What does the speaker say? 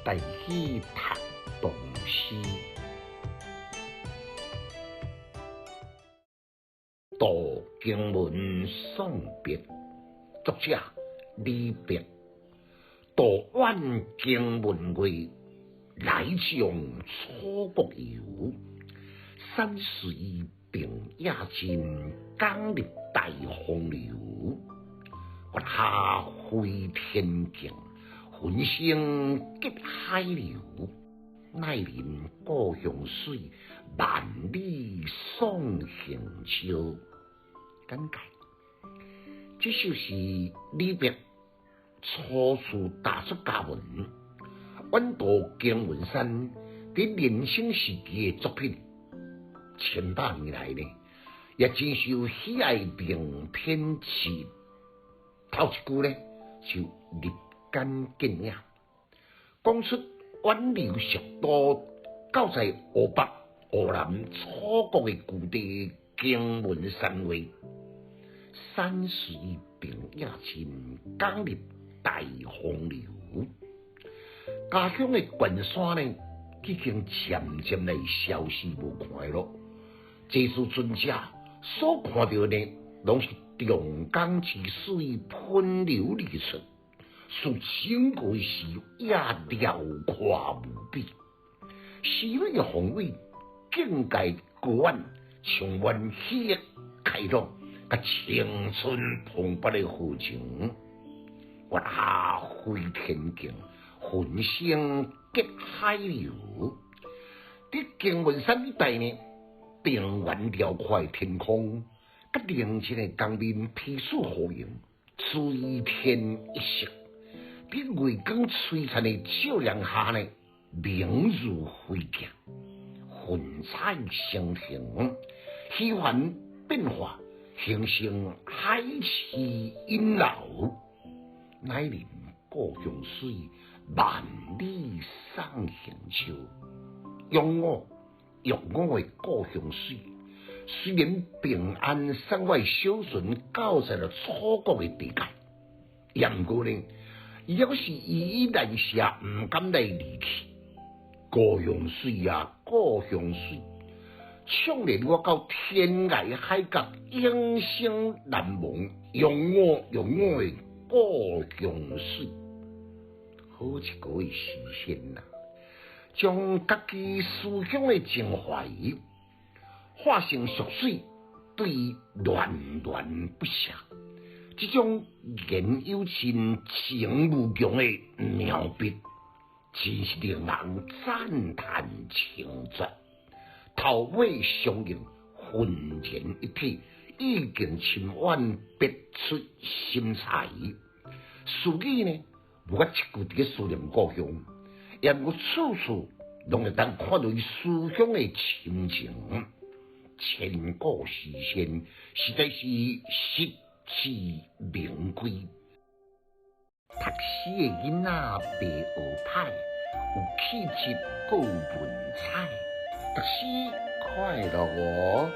带去读唐诗，读经文送别。作者李白。读万经文way，来将楚国游。32并野尽，江入大洪流。月下飞天镜，浑声结海流。奈人故乡水，万里送行舟。简介：这首是李白初次打出家文，远渡经文山，伫人生时期的作品。千百年来呢，也真受喜爱名篇词。头一句呢，就立竿见影，讲出远流蜀都，到在湖北、湖南、楚国的故地经文山way。32并野尽，江入大洪流。家乡的关山呢，已经渐渐来消失无看咯。这次尊者所看到呢，拢是重江之水喷流而出，使整个视野辽阔无比。诗人的宏伟境界高远，充满喜悦开朗，甲青春蓬勃的豪情。月下飞天镜，浑声结海流。伫经文山一带呢，平原辽阔的天空，甲宁静的江面披曙好阳，水天一色。伫月光璀璨的照亮下呢，明如飞镜，云彩升腾，虚幻变化，形成海市蜃楼。乃人故乡水，万里送行舟。用我的故乡水，虽然平安送我小船到在了楚国的地界，也毋过呢，要是依依难舍，毋敢来离去。故乡水啊，故乡水，唱连我到天涯海角，永生难忘。用我的故乡水，好一个实现呐！将家己思乡的情怀化成俗水，对恋恋不舍。这种言有情、情无穷的妙笔，真是令人赞叹称绝。头尾相应，浑然一体，意境深远，别出心裁。词语呢，无我一句伫咧思念故乡，也无处处拢会当看到伊思乡的亲情。千古诗仙，实在是实至名归。读诗的囡仔白学歹，有气质，够文采。读诗快乐哦！